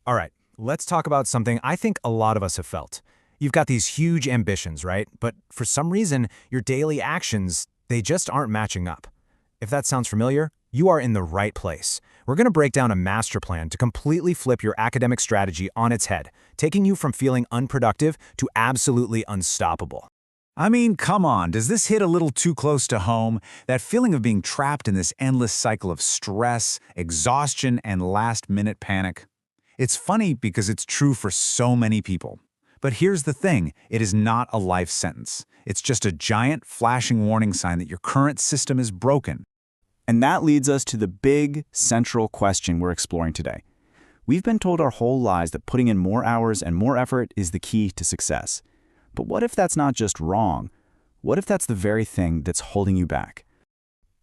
All right, let's talk about something I think a lot of us have felt. You've got these huge ambitions, right? But for some reason, your daily actions, they just aren't matching up. If that sounds familiar, you are in the right place. We're going to break down a master plan to completely flip your academic strategy on its head, taking you from feeling unproductive to absolutely unstoppable. I mean, come on, does this hit a little too close to home? That feeling of being trapped in this endless cycle of stress, exhaustion, and last-minute panic? It's funny because it's true for so many people. But here's the thing, it is not a life sentence. It's just a giant, flashing warning sign that your current system is broken. And that leads us to the big, central question we're exploring today. We've been told our whole lives that putting in more hours and more effort is the key to success. But what if that's not just wrong? What if that's the very thing that's holding you back?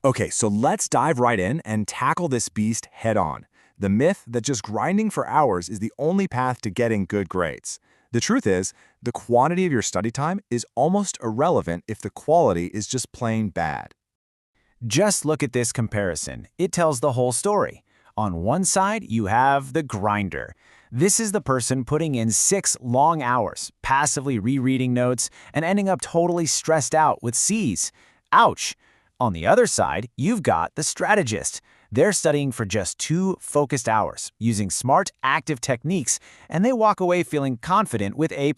Okay, so let's dive right in and tackle this beast head on. The myth that just grinding for hours is the only path to getting good grades. The truth is, the quantity of your study time is almost irrelevant if the quality is just plain bad. Just look at this comparison. It tells the whole story. On one side, you have the grinder. This is the person putting in 6 long hours, passively rereading notes, and ending up totally stressed out with C's. Ouch! On the other side, you've got the strategist. They're studying for just 2 focused hours, using smart, active techniques, and they walk away feeling confident with A+.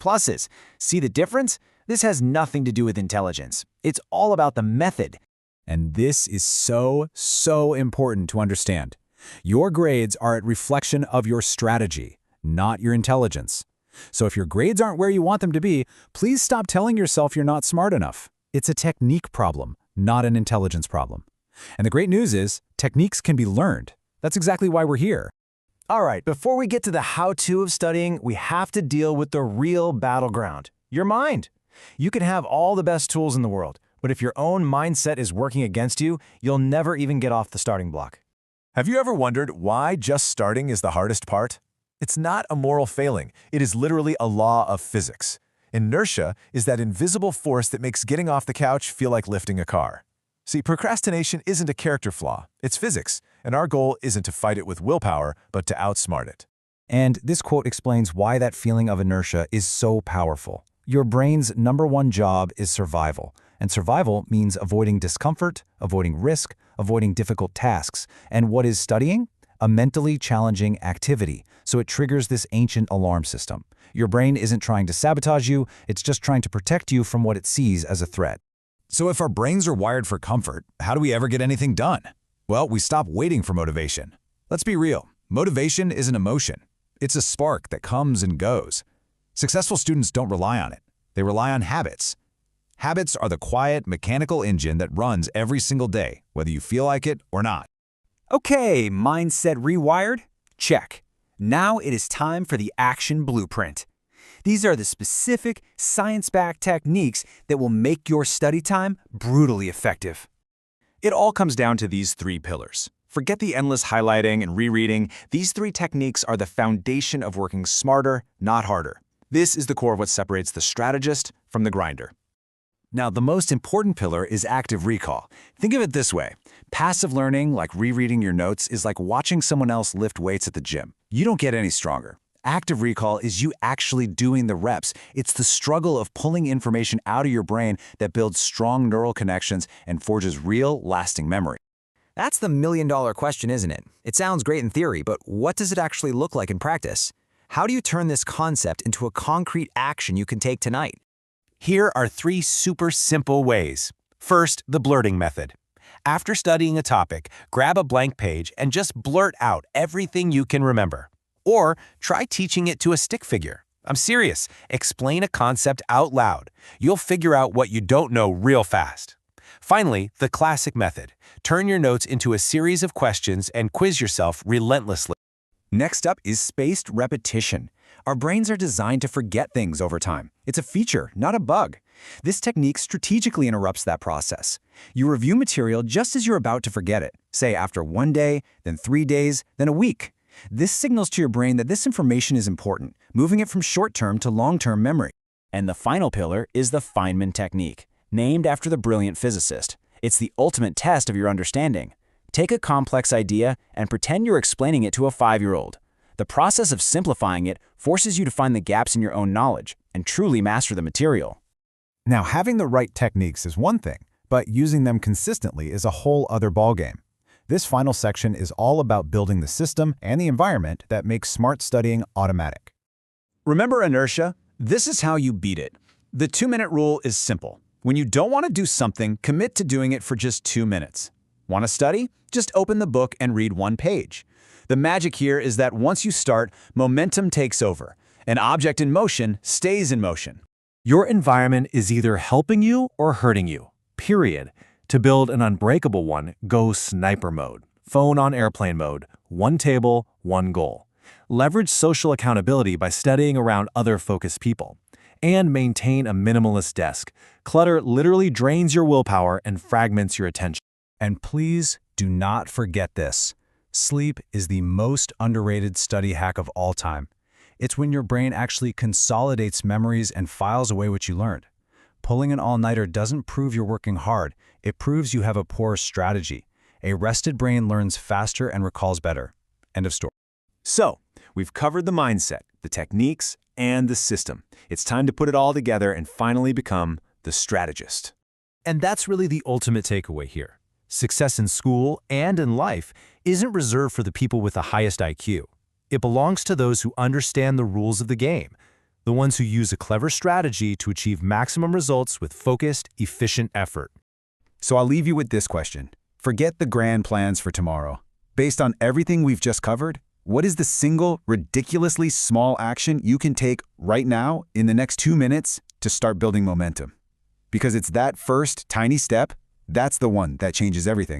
See the difference? This has nothing to do with intelligence. It's all about the method. And this is so important to understand. Your grades are a reflection of your strategy, not your intelligence. So if your grades aren't where you want them to be, please stop telling yourself you're not smart enough. It's a technique problem, not an intelligence problem. And the great news is, techniques can be learned. That's exactly why we're here. All right, before we get to the how-to of studying, we have to deal with the real battleground, your mind. You can have all the best tools in the world, but if your own mindset is working against you, you'll never even get off the starting block. Have you ever wondered why just starting is the hardest part? It's not a moral failing. It is literally a law of physics. Inertia is that invisible force that makes getting off the couch feel like lifting a car. See, procrastination isn't a character flaw. It's physics, and our goal isn't to fight it with willpower, but to outsmart it. And this quote explains why that feeling of inertia is so powerful. Your brain's #1 job is survival, and survival means avoiding discomfort, avoiding risk, avoiding difficult tasks. And what is studying? A mentally challenging activity, so it triggers this ancient alarm system. Your brain isn't trying to sabotage you, it's just trying to protect you from what it sees as a threat. So if our brains are wired for comfort, how do we ever get anything done? Well, we stop waiting for motivation. Let's be real. Motivation is an emotion. It's a spark that comes and goes. Successful students don't rely on it. They rely on habits. Habits are the quiet, mechanical engine that runs every single day, whether you feel like it or not. Okay, mindset rewired? Check. Now it is time for the action blueprint. These are the specific, science-backed techniques that will make your study time brutally effective. It all comes down to these 3 pillars. Forget the endless highlighting and rereading. These 3 techniques are the foundation of working smarter, not harder. This is the core of what separates the strategist from the grinder. Now, the most important pillar is active recall. Think of it this way. Passive learning, like rereading your notes, is like watching someone else lift weights at the gym. You don't get any stronger. Active recall is you actually doing the reps. It's the struggle of pulling information out of your brain that builds strong neural connections and forges real, lasting memory. That's the million-dollar question, isn't it? It sounds great in theory, but what does it actually look like in practice? How do you turn this concept into a concrete action you can take tonight? Here are 3 super simple ways. First, the blurting method. After studying a topic, grab a blank page and just blurt out everything you can remember. Or try teaching it to a stick figure. I'm serious. Explain a concept out loud. You'll figure out what you don't know real fast. Finally, the classic method. Turn your notes into a series of questions and quiz yourself relentlessly. Next up is spaced repetition. Our brains are designed to forget things over time. It's a feature, not a bug. This technique strategically interrupts that process. You review material just as you're about to forget it, say after 1 day, then 3 days, then a week. This signals to your brain that this information is important, moving it from short-term to long-term memory. And the final pillar is the Feynman technique, named after the brilliant physicist. It's the ultimate test of your understanding. Take a complex idea and pretend you're explaining it to a 5-year-old. The process of simplifying it forces you to find the gaps in your own knowledge and truly master the material. Now, having the right techniques is one thing, but using them consistently is a whole other ballgame. This final section is all about building the system and the environment that makes smart studying automatic. Remember inertia? This is how you beat it. The 2-minute rule is simple. When you don't want to do something, commit to doing it for just 2 minutes. Want to study? Just open the book and read 1 page. The magic here is that once you start, momentum takes over. An object in motion stays in motion. Your environment is either helping you or hurting you, period. To build an unbreakable one, go sniper mode. Phone on airplane mode. 1 table, 1 goal. Leverage social accountability by studying around other focused people. And maintain a minimalist desk. Clutter literally drains your willpower and fragments your attention. And please do not forget this. Sleep is the most underrated study hack of all time. It's when your brain actually consolidates memories and files away what you learned. Pulling an all-nighter doesn't prove you're working hard. It proves you have a poor strategy. A rested brain learns faster and recalls better. End of story. So, we've covered the mindset, the techniques, and the system. It's time to put it all together and finally become the strategist. And that's really the ultimate takeaway here. Success in school and in life isn't reserved for the people with the highest IQ. It belongs to those who understand the rules of the game, the ones who use a clever strategy to achieve maximum results with focused, efficient effort. So I'll leave you with this question. Forget the grand plans for tomorrow. Based on everything we've just covered, what is the single, ridiculously small action you can take right now in the next 2 minutes to start building momentum? Because it's that first tiny step, that's the one that changes everything.